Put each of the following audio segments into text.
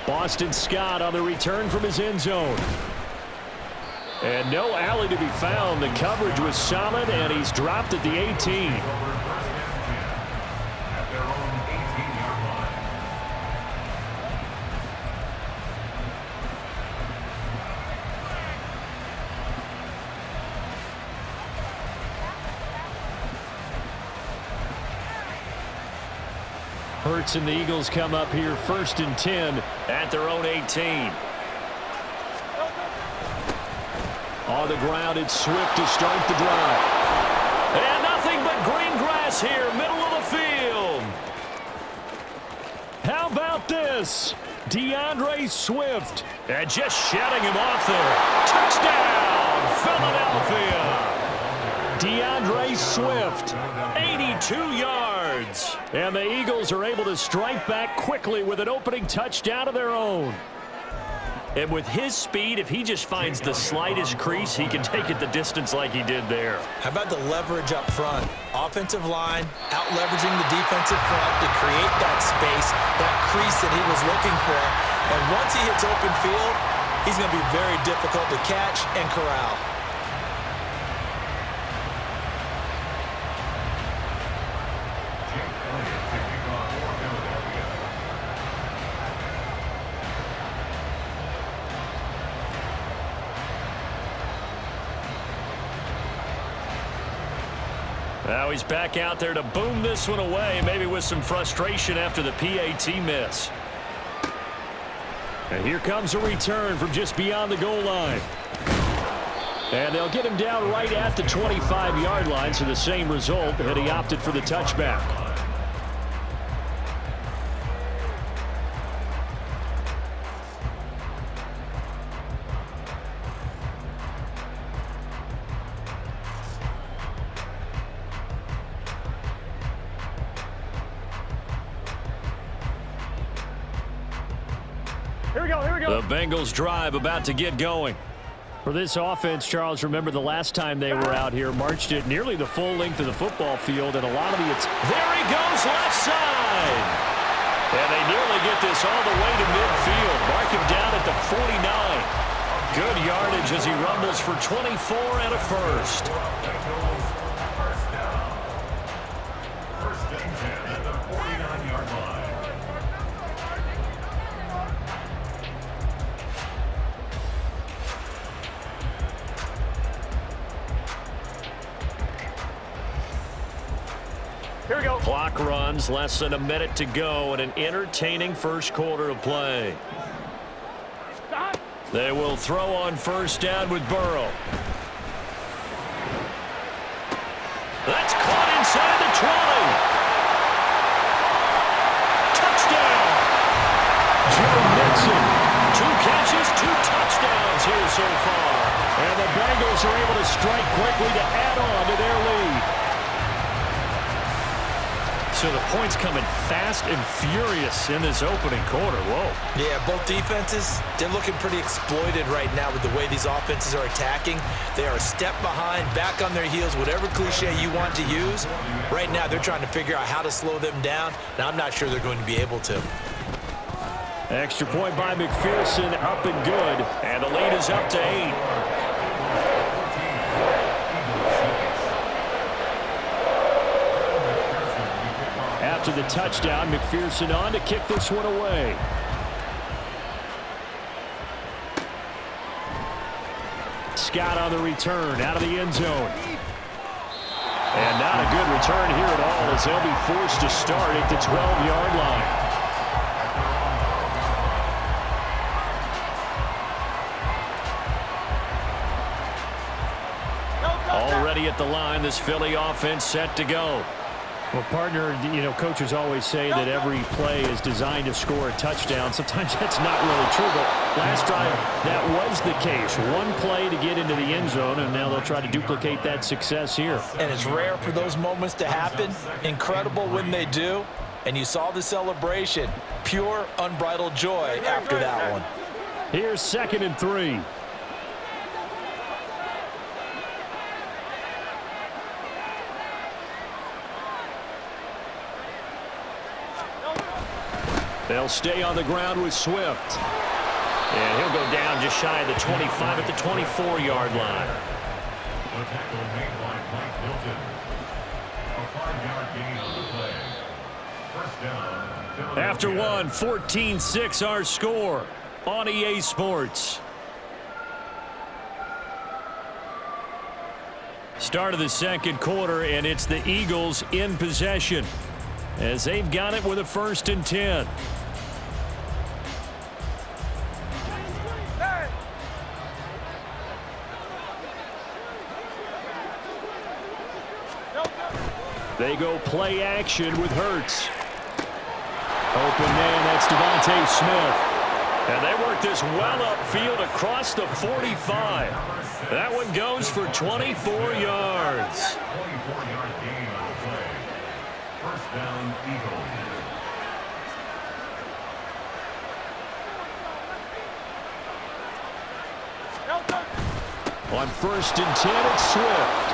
Boston Scott on the return from his end zone. And no alley to be found. The coverage was solid, and he's dropped at the 18. Hurts and the Eagles come up here 1st and 10 at their own 18. On the ground, it's Swift to start the drive. And nothing but green grass here, middle of the field. How about this? DeAndre Swift. And just shutting him off there. Touchdown, Philadelphia. DeAndre Swift, 82 yards. And the Eagles are able to strike back quickly with an opening touchdown of their own. And with his speed, if he just finds the slightest crease, he can take it the distance like he did there. How about the leverage up front? Offensive line out-leveraging the defensive front to create that space, that crease that he was looking for. And once he hits open field, he's going to be very difficult to catch and corral. Now he's back out there to boom this one away, maybe with some frustration after the PAT miss. And here comes a return from just beyond the goal line. And they'll get him down right at the 25-yard line, so the same result, and he opted for the touchback. The Bengals drive about to get going. For this offense, Charles, remember the last time they were out here, marched it nearly the full length of the football field, and a lot of the... There he goes, left side! And they nearly get this all the way to midfield. Mark him down at the 49. Good yardage as he rumbles for 24 and a first. Here we go. Clock runs, less than a minute to go, and an entertaining first quarter of play. Stop. They will throw on first down with Burrow. That's caught inside the 20. Touchdown! Joe Mixon. 2 catches, 2 touchdowns here so far. And the Bengals are able to strike quickly to add on to their lead. So the points coming fast and furious in this opening quarter. Whoa. Yeah, both defenses, they're looking pretty exploited right now with the way these offenses are attacking. They are a step behind, back on their heels, whatever cliche you want to use. Right now, they're trying to figure out how to slow them down, and I'm not sure they're going to be able to. Extra point by McPherson, up and good. And the lead is up to 8. After the touchdown, McPherson on to kick this one away. Scott on the return, out of the end zone. And not a good return here at all, as they'll be forced to start at the 12-yard line. Already at the line, this Philly offense set to go. Well, partner, coaches always say that every play is designed to score a touchdown. Sometimes that's not really true, but last drive, that was the case. One play to get into the end zone, and now they'll try to duplicate that success here. And it's rare for those moments to happen. Incredible when they do. And you saw the celebration. Pure, unbridled joy after that one. Here's 2nd and 3. They'll stay on the ground with Swift. And he'll go down just shy of the 25 at the 24-yard line. The tackle made by Mike Hilton. A 5-yard gain on the play. First down. After one, 14-6 our score on EA Sports. Start of the second quarter, and it's the Eagles in possession as they've got it with a 1st and 10. They go play action with Hurts. Open man, that's Devontae Smith. And they work this well upfield across the 45. That one goes for 24 yards. 24-yard gain on the play. First down, Eagles. On 1st and 10, it's Swift.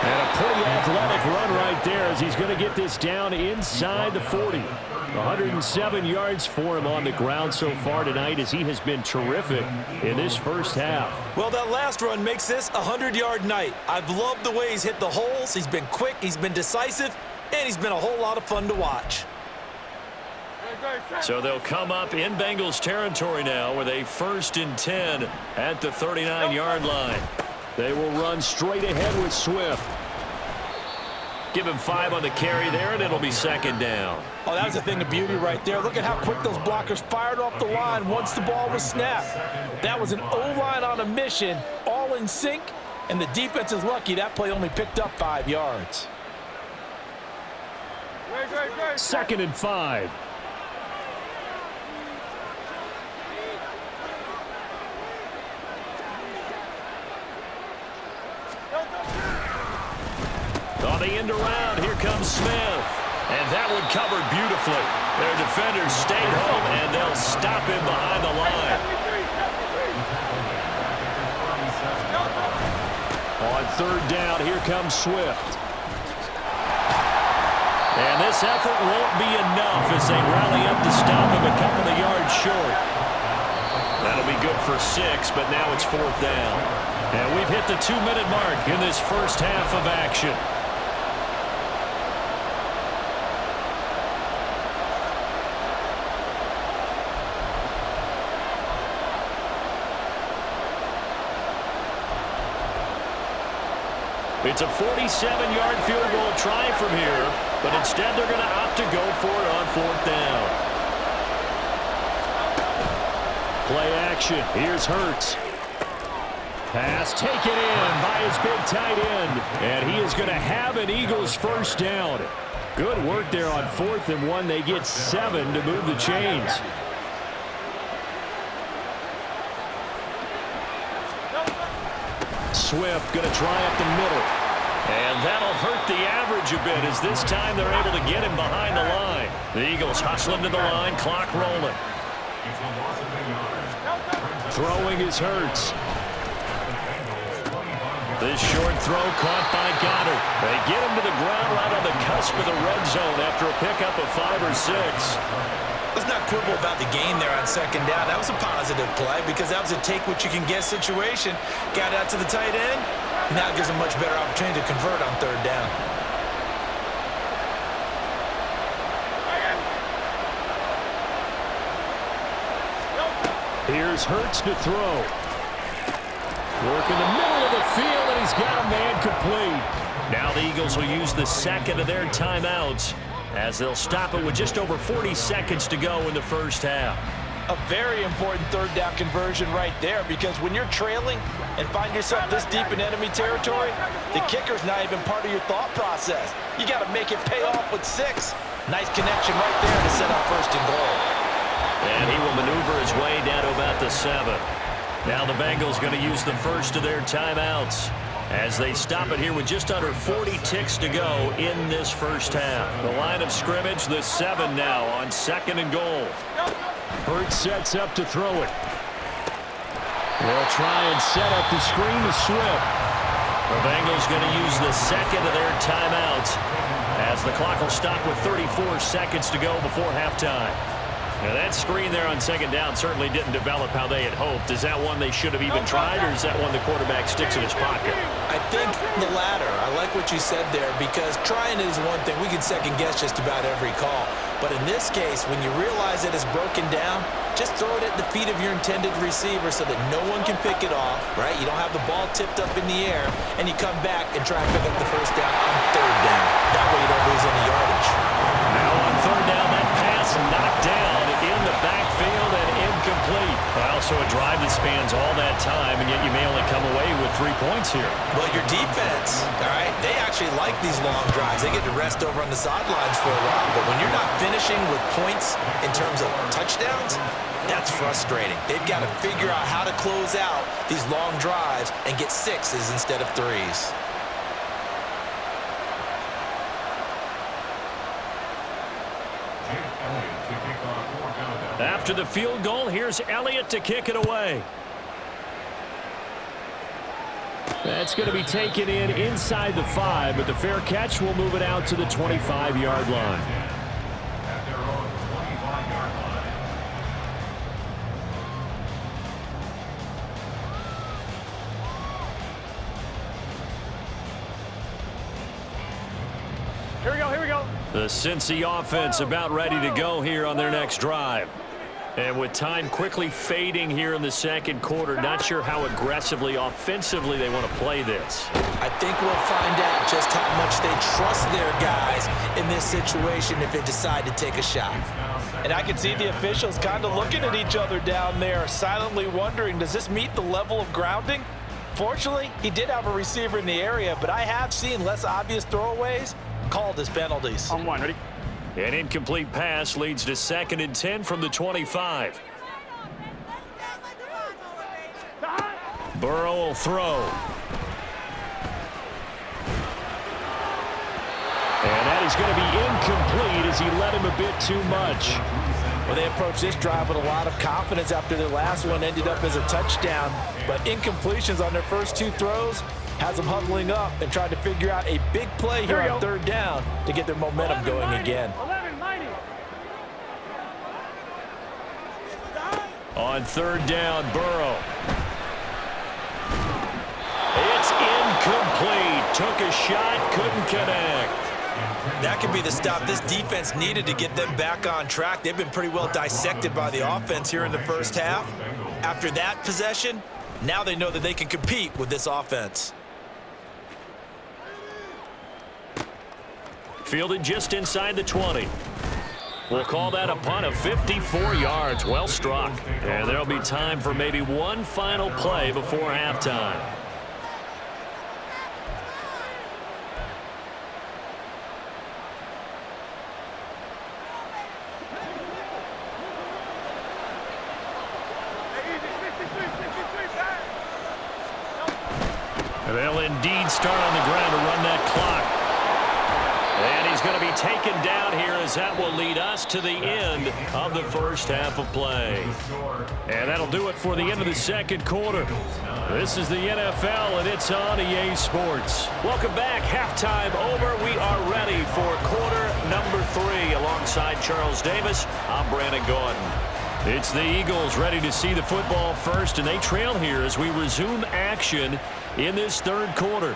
And a pretty athletic run right there as he's going to get this down inside the 40. 107 yards for him on the ground so far tonight as he has been terrific in this first half. Well, that last run makes this a 100-yard night. I've loved the way he's hit the holes. He's been quick, he's been decisive, and he's been a whole lot of fun to watch. So they'll come up in Bengals territory now with a 1st and 10 at the 39-yard line. They will run straight ahead with Swift. Give him 5 on the carry there, and it'll be 2nd down. Oh, that was a thing of beauty right there. Look at how quick those blockers fired off the line once the ball was snapped. That was an O-line on a mission, all in sync, and the defense is lucky that play only picked up 5 yards. 2nd and 5. On the end around, here comes Smith. And that one covered beautifully. Their defenders stayed home, and they'll stop him behind the line. On 3rd down, here comes Swift. And this effort won't be enough as they rally up to stop him a couple of yards short. That'll be good for 6, but now it's 4th down. And we've hit the 2-minute mark in this first half of action. It's a 47-yard field goal try from here, but instead they're going to opt to go for it on 4th down. Play action. Here's Hurts. Pass taken in by his big tight end, and he is going to have an Eagles 1st down. Good work there on 4th and 1. They get 7 to move the chains. Swift going to try up the middle. And that'll hurt the average a bit as this time they're able to get him behind the line. The Eagles hustling to the line, clock rolling. Throwing is Hurts. This short throw caught by Goddard. They get him to the ground right on the cusp of the red zone after a pickup of 5 or 6. Let's not quibble about the gain there on 2nd down. That was a positive play because that was a take-what-you-can-get situation. Got out to the tight end. Now it gives a much better opportunity to convert on 3rd down. Here's Hurts to throw. Work in the middle of the field, and he's got a man complete. Now the Eagles will use the 2nd of their timeouts as they'll stop it with just over 40 seconds to go in the first half. A very important 3rd down conversion right there because when you're trailing and find yourself this deep in enemy territory, the kicker's not even part of your thought process. You got to make it pay off with 6. Nice connection right there to set up 1st and goal. And he will maneuver his way down to about the 7. Now the Bengals going to use the 1st of their timeouts as they stop it here with just under 40 ticks to go in this first half. The line of scrimmage, the 7 now on 2nd and goal. Hurts sets up to throw it. They'll try and set up the screen to Swift. The Bengals going to use the 2nd of their timeouts as the clock will stop with 34 seconds to go before halftime. Now, that screen there on second down certainly didn't develop how they had hoped. Is that one they should have even tried, or is that one the quarterback sticks in his pocket? I think the latter. I like what you said there, because trying is one thing. We can second-guess just about every call. But in this case, when you realize that it's broken down, just throw it at the feet of your intended receiver so that no one can pick it off, right? You don't have the ball tipped up in the air, and you come back and try and pick up the first down on third down. That way you don't lose any yardage. Now on third down, that pass knocked down in the backfield and incomplete. Well, so a drive that spans all that time, and yet you may only come away with 3 points here. Well, your defense, all right, they actually like these long drives. They get to rest over on the sidelines for a while. But when you're not finishing with points in terms of touchdowns, that's frustrating. They've got to figure out how to close out these long drives and get sixes instead of threes. After the field goal, here's Elliott to kick it away. That's going to be taken in inside the 5, but the fair catch will move it out to the 25-yard line. At their own 25-yard line. Here we go, here we go. The Cincy offense about ready to go here on their next drive. And with time quickly fading here in the second quarter, not sure how aggressively, offensively they want to play this. I think we'll find out just how much they trust their guys in this situation if they decide to take a shot. And I can see the officials kind of looking at each other down there, silently wondering, does this meet the level of grounding? Fortunately, he did have a receiver in the area, but I have seen less obvious throwaways called as penalties. On one, ready? An incomplete pass leads to 2nd and 10 from the 25. Burrow will throw. And that is going to be incomplete as he led him a bit too much. Well, they approached this drive with a lot of confidence after their last one ended up as a touchdown. But incompletions on their first 2 throws has them huddling up and trying to figure out a big play here on third down to get their momentum going again. 11-90. On third down, Burrow. It's incomplete. Took a shot, couldn't connect. That could be the stop this defense needed to get them back on track. They've been pretty well dissected by the offense here in the first half. After that possession, now they know that they can compete with this offense. Fielded just inside the 20. We'll call that a punt of 54 yards. Well struck. And there'll be time for maybe one final play before halftime. They'll indeed start on the ground to run that clock. And he's going to be taken down here as that will lead us to the end of the first half of play. And that'll do it for the end of the second quarter. This is the NFL, and it's on EA Sports. Welcome back. Halftime over. We are ready for quarter number 3. Alongside Charles Davis, I'm Brandon Gordon. It's the Eagles ready to see the football first, and they trail here as we resume action in this third quarter.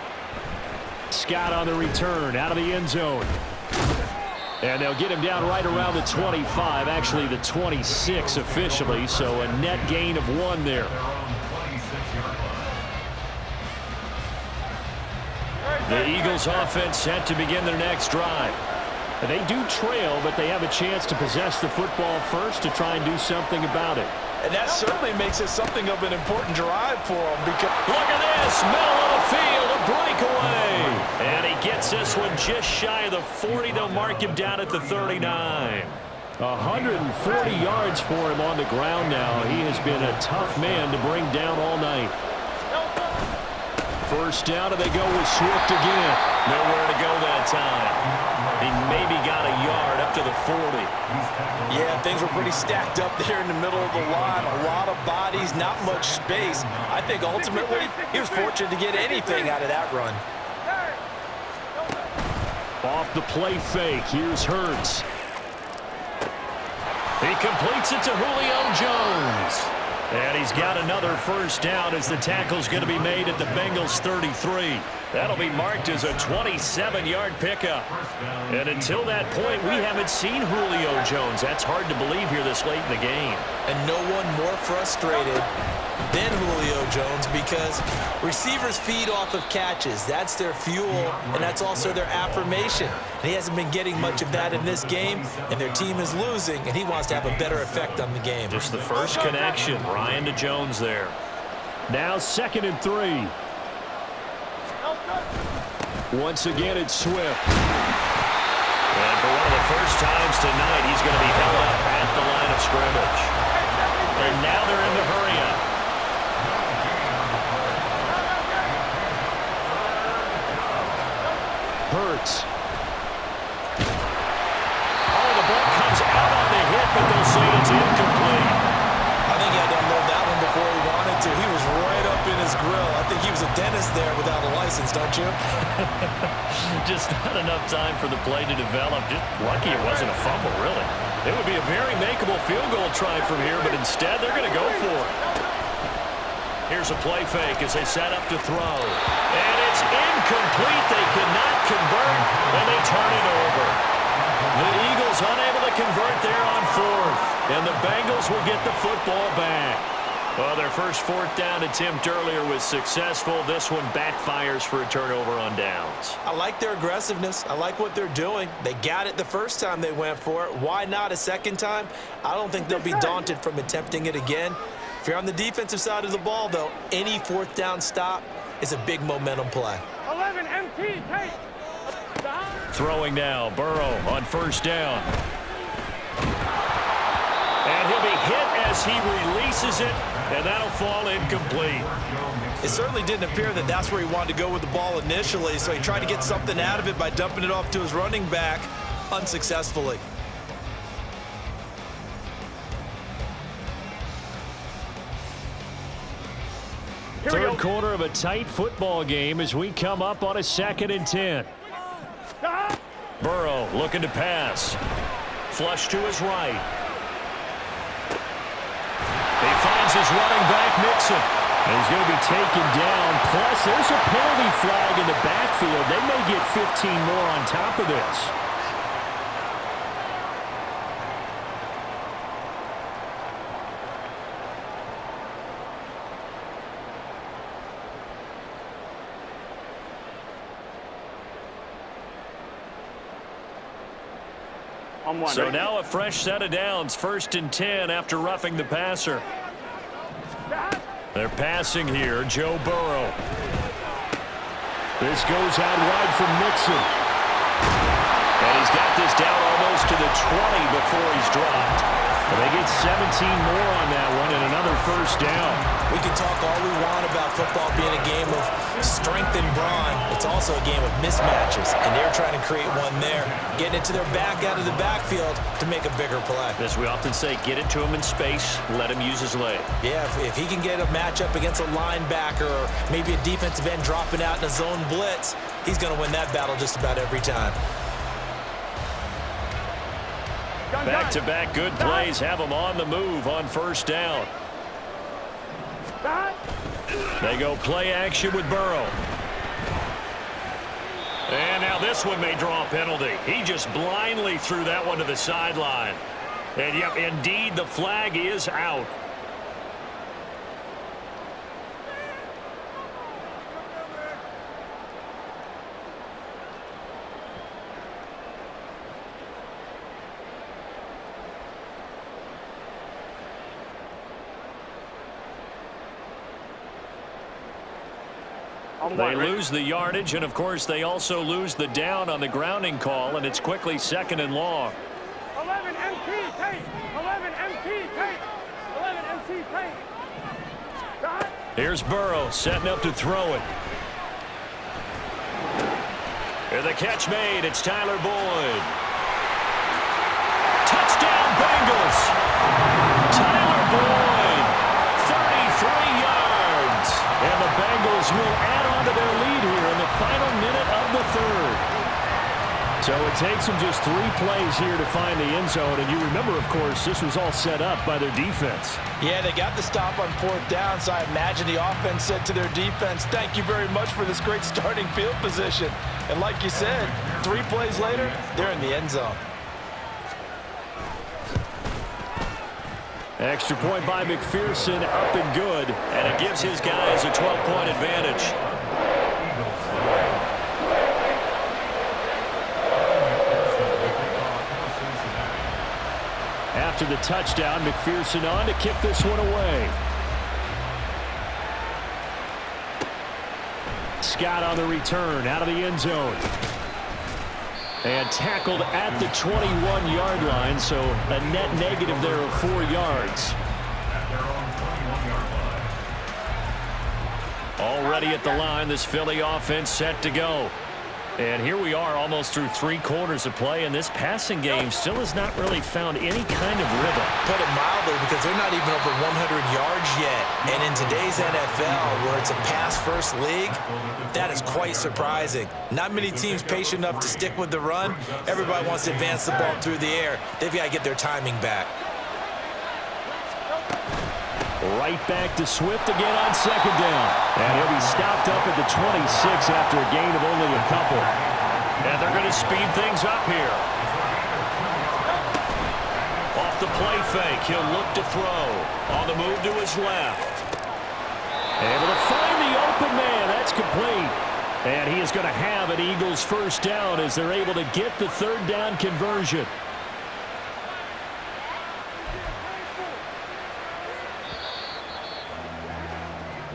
Scott on the return out of the end zone. And they'll get him down right around the 25, actually the 26 officially, so a net gain of 1 there. The Eagles offense set to begin their next drive. They do trail, but they have a chance to possess the football first to try and do something about it. And that certainly makes it something of an important drive for them. Because look at this, middle of the field, a breakaway. And he gets this one just shy of the 40. They'll mark him down at the 39. 140 yards for him on the ground now. He has been a tough man to bring down all night. First down, and they go with Swift again. Nowhere to go that time. He maybe got a yard up to the 40. Yeah, things were pretty stacked up there in the middle of the line. A lot of bodies, not much space. I think ultimately he was fortunate to get anything out of that run. Off the play fake, here's Hurts. He completes it to Julio Jones. And he's got another first down as the tackle's going to be made at the Bengals 33. That'll be marked as a 27-yard pickup. And until that point, we haven't seen Julio Jones. That's hard to believe here this late in the game. And no one more frustrated than Julio Jones because receivers feed off of catches. That's their fuel, and that's also their affirmation. And he hasn't been getting much of that in this game, and their team is losing, and he wants to have a better effect on the game. Just the first connection, Ryan to Jones there. Now 2nd and 3. Once again, it's Swift. And for one of the first times tonight, he's going to be held up at the line of scrimmage. And now they're in the hurry-up. Hurts. Oh, the ball comes out on the hit, but they'll say it's incomplete. I think he had to unload that one before he wanted to. He was right up in his grill. I think he was a dentist there without a license, don't you? Just not enough time for the play to develop. Just lucky it wasn't a fumble, really. It would be a very makeable field goal try from here, but instead they're going to go for it. Here's a play fake as they set up to throw. And it's incomplete. They cannot convert, and they turn it over. The Eagles unable to convert there on 4th, and the Bengals will get the football back. Well, their first 4th down attempt earlier was successful. This one backfires for a turnover on downs. I like their aggressiveness. I like what they're doing. They got it the first time they went for it. Why not a second time? I don't think they'll be daunted from attempting it again. If you're on the defensive side of the ball, though, any 4th down stop is a big momentum play. 11 MT, take. Throwing now, Burrow on 1st down. And he'll be hit as he releases it, and that'll fall incomplete. It certainly didn't appear that that's where he wanted to go with the ball initially, so he tried to get something out of it by dumping it off to his running back unsuccessfully. Third quarter of a tight football game as we come up on a 2nd and 10. Burrow looking to pass. Flush to his right. He finds his running back, Mixon. He's going to be taken down. Plus, there's a penalty flag in the backfield. They may get 15 more on top of this. So now a fresh set of downs, 1st and 10 after roughing the passer. They're passing here, Joe Burrow. This goes out wide from Mixon. And he's got this down almost to the 20 before he's dropped. And they get 17 more on that one and another 1st down. We can talk all we want about football being a game of strength and brawn. It's also a game of mismatches, and they're trying to create one there, getting it to their back out of the backfield to make a bigger play. As we often say, get it to him in space, let him use his leg. Yeah, if he can get a matchup against a linebacker or maybe a defensive end dropping out in a zone blitz, he's going to win that battle just about every time. Back-to-back good plays have them on the move on 1st down. They go play action with Burrow. And now this one may draw a penalty. He just blindly threw that one to the sideline. And, yep, indeed, the flag is out. They lose the yardage, and, of course, they also lose the down on the grounding call, and it's quickly 2nd and long. 11 MT, take. 11 MT, take. 11 MT, take. Here's Burrow setting up to throw it. And the catch made. It's Tyler Boyd. Touchdown, Bengals. Tyler Boyd, 33 yards. And the Bengals will add on to their lead here in the final minute of the 3rd. takes them just 3 plays here to find the end zone. And you remember, of course, this was all set up by their defense. Yeah, they got the stop on 4th down, so I imagine the offense said to their defense, thank you very much for this great starting field position. And like you said, 3 plays later, they're in the end zone. Extra point by McPherson, up and good. And it gives his guys a 12-point advantage. After the touchdown, McPherson on to kick this one away. Scott on the return, out of the end zone. And tackled at the 21-yard line, so a net negative there of 4 yards. Already at the line, this Philly offense set to go. And here we are almost through 3 quarters of play, and this passing game still has not really found any kind of rhythm. Put it mildly, because they're not even over 100 yards yet. And in today's NFL, where it's a pass-first league, that is quite surprising. Not many teams patient enough to stick with the run. Everybody wants to advance the ball through the air. They've got to get their timing back. Right back to Swift again on 2nd down. And he'll be stopped up at the 26 after a gain of only a couple. And they're going to speed things up here. Off the play fake, he'll look to throw. On the move to his left. Able to find the open man. That's complete. And he is going to have an Eagles first down as they're able to get the 3rd down conversion.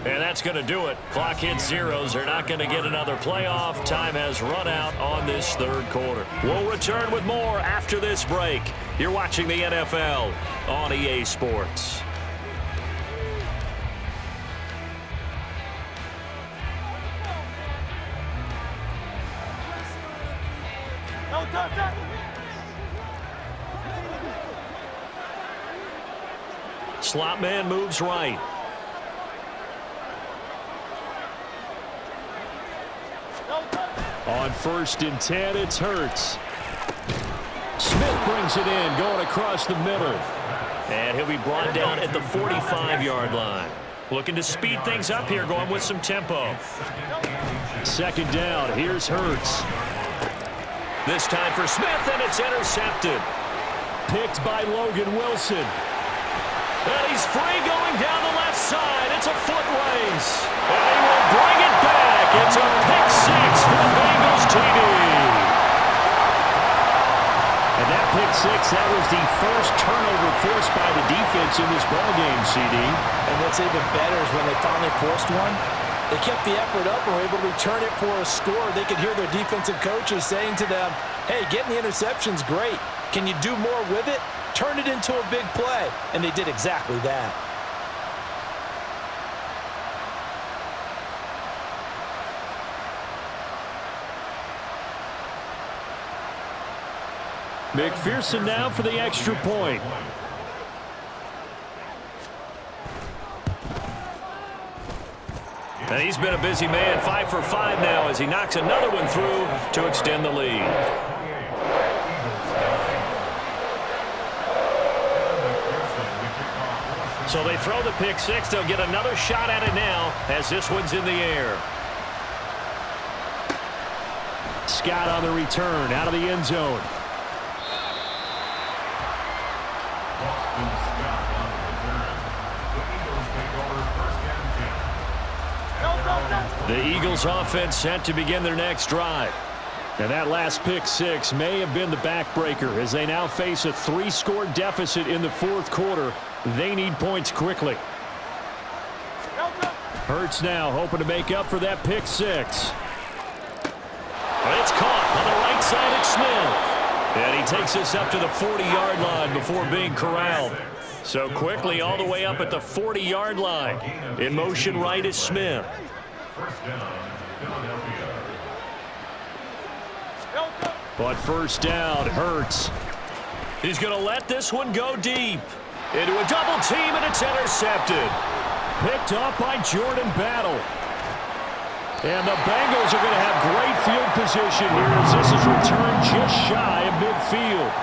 And that's going to do it. Clock hits zeros. They're not going to get another playoff. Time has run out on this 3rd quarter. We'll return with more after this break. You're watching the NFL on EA Sports. Slot man moves right. On 1st and 10, it's Hurts. Smith brings it in, going across the middle. And he'll be brought down at the 45-yard line. Looking to speed things up here, going with some tempo. 2nd down, here's Hurts. This time for Smith, and it's intercepted. Picked by Logan Wilson. And he's free going down the left side. It's a foot race. And he will bring it back. It's a pick 6 for the Bengals TD. And that pick 6, that was the first turnover forced by the defense in this ballgame, CD. And what's even better is when they finally forced one, they kept the effort up and were able to return it for a score. They could hear their defensive coaches saying to them, hey, getting the interception's great. Can you do more with it? Turn it into a big play. And they did exactly that. McPherson now for the extra point. And he's been a busy man, 5 for 5 now as he knocks another one through to extend the lead. So they throw the pick 6. They'll get another shot at it now as this one's in the air. Scott on the return, out of the end zone. The Eagles offense set to begin their next drive. And that last pick 6 may have been the backbreaker as they now face a 3-score deficit in the 4th quarter. They need points quickly. Hurts now hoping to make up for that pick 6. It's caught on the right side at Smith. And he takes this up to the 40-yard line before being corralled. So quickly all the way up at the 40-yard line. In motion right is Smith. But first down, Hurts. He's going to let this one go deep. Into a double team, and it's intercepted. Picked off by Jordan Battle. And the Bengals are going to have great field position here as this is returned just shy of midfield.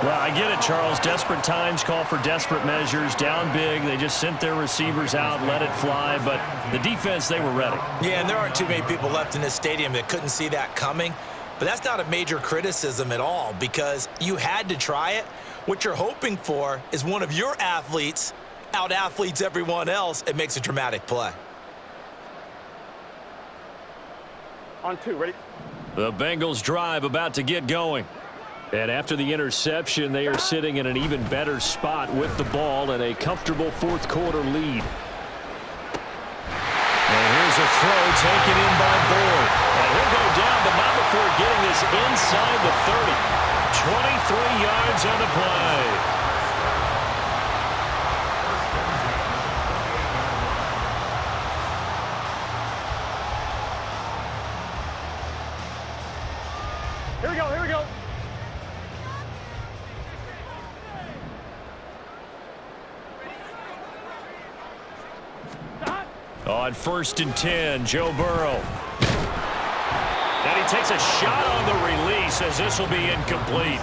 Well, I get it, Charles. Desperate times call for desperate measures. Down big, they just sent their receivers out, let it fly. But the defense, they were ready. Yeah, and there aren't too many people left in this stadium that couldn't see that coming. But that's not a major criticism at all because you had to try it. What you're hoping for is one of your athletes out-athletes everyone else and makes a dramatic play. On 2, ready? The Bengals drive about to get going. And after the interception, they are sitting in an even better spot with the ball and a comfortable fourth quarter lead. And here's a throw taken in by Boyd. And he'll go down, but not before getting this inside the 30. 23 yards on the play. Here we go, here we go. On 1st and 10, Joe Burrow. And he takes a shot on the release as this will be incomplete.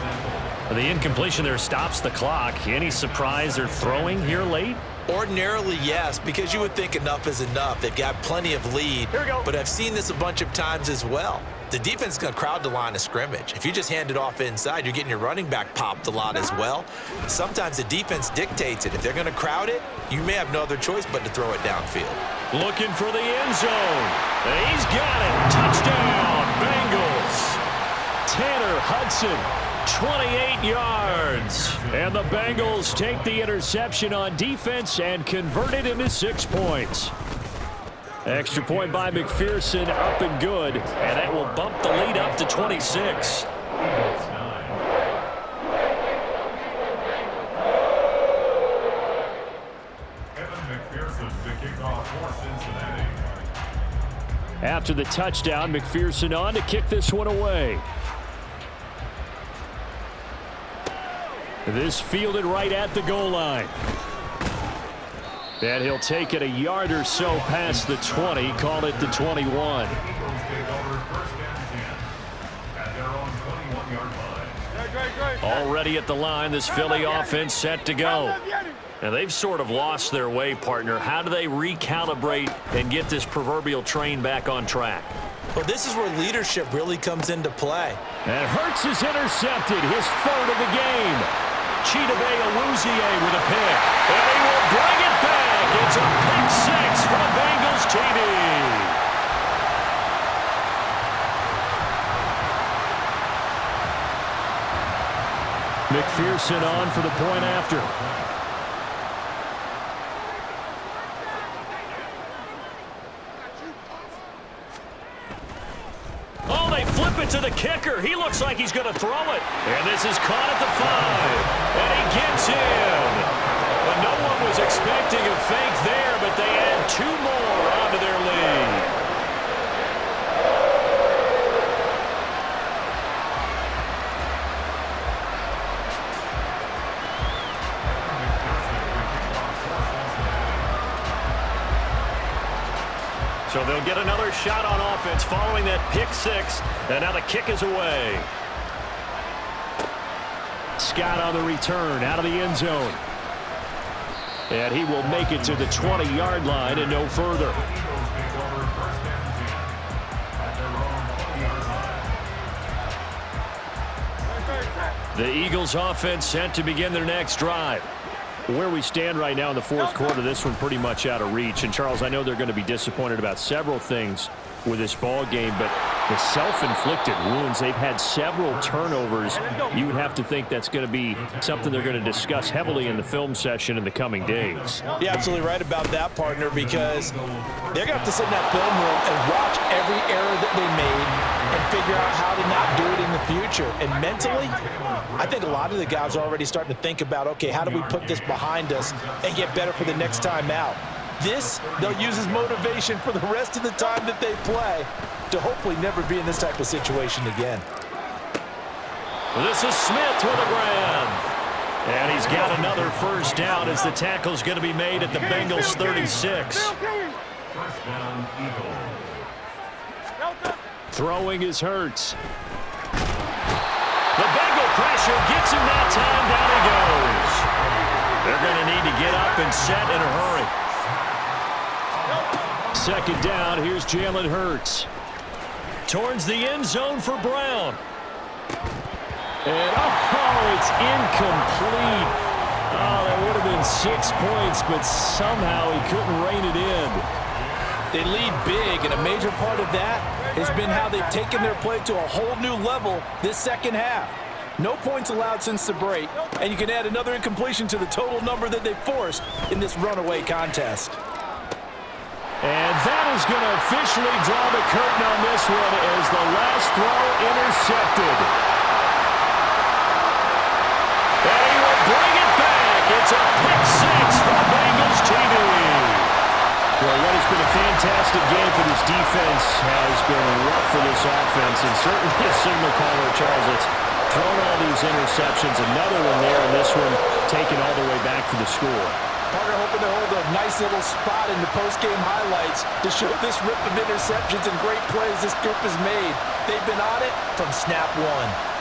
The incompletion there stops the clock. Any surprise they're throwing here late? Ordinarily, yes, because you would think enough is enough. They've got plenty of lead, Here we go. but I've seen this a bunch of times as well. The defense is going to crowd the line of scrimmage. If you just hand it off inside, you're getting your running back popped a lot as well. Sometimes the defense dictates it. If they're going to crowd it, you may have no other choice but to throw it downfield. Looking for the end zone. And he's got it. Touchdown, Bengals. Tanner Hudson, 28 yards. And the Bengals take the interception on defense and convert it into 6 points. Extra point by McPherson, up and good. And that will bump the lead up to 26. After the touchdown, McPherson on to kick this one away. This fielded right at the goal line. And he'll take it a yard or so past the 20, call it the 21. Already at the line, this Philly offense set to go. And they've sort of lost their way, partner. How do they recalibrate and get this proverbial train back on track? Well, this is where leadership really comes into play. And Hurts is intercepted, his third of the game. Chidobe Awuzie with a pick. And he will bring it back. It's a pick 6 for the Bengals TD. McPherson on for the point after. Oh, they flip it to the kicker. He looks like he's going to throw it. And this is caught at the 5. And he gets in. But no one was expecting a fake there, but they add 2 more onto their lead. So they'll get another shot on offense following that pick 6. And now the kick is away. Scott on the return out of the end zone. And he will make it to the 20-yard line and no further. The Eagles offense set to begin their next drive. Where we stand right now in the fourth quarter, this one pretty much out of reach. And, Charles, I know they're going to be disappointed about several things with this ball game, but the self-inflicted wounds, they've had several turnovers. You would have to think that's going to be something they're going to discuss heavily in the film session in the coming days. You're absolutely right about that, partner, because they're going to have to sit in that film room and watch every error that they made and figure out how to not do it in the future. And mentally, I think a lot of the guys are already starting to think about, okay, how do we put this behind us and get better for the next time out? This, they'll use as motivation for the rest of the time that they play to hopefully never be in this type of situation again. This is Smith with a grab. And he's got another first down as the tackle's going to be made at the Bengals 36. First down, Eagles. Throwing is Hurts. The Bengal pressure gets him that time. Down he goes. They're going to need to get up and set in a hurry. Second down, here's Jalen Hurts. Towards the end zone for Brown. And, it's incomplete. Oh, that would have been 6 points, but somehow he couldn't rein it in. They lead big, and a major part of that has been how they've taken their play to a whole new level this second half. No points allowed since the break, and you can add another incompletion to the total number that they forced in this runaway contest. And that is going to officially draw the curtain on this one as the last throw intercepted. And he will bring it back. It's a pick six for the Bengals TD. Well, what has been a fantastic game for this defense has been rough for this offense, and certainly a signal caller, Charles. It's thrown all these interceptions. Another one there, and this one taken all the way back for the score. Parker hoping to hold a nice little spot in the post-game highlights to show this rip of interceptions and great plays this group has made. They've been on it from snap one.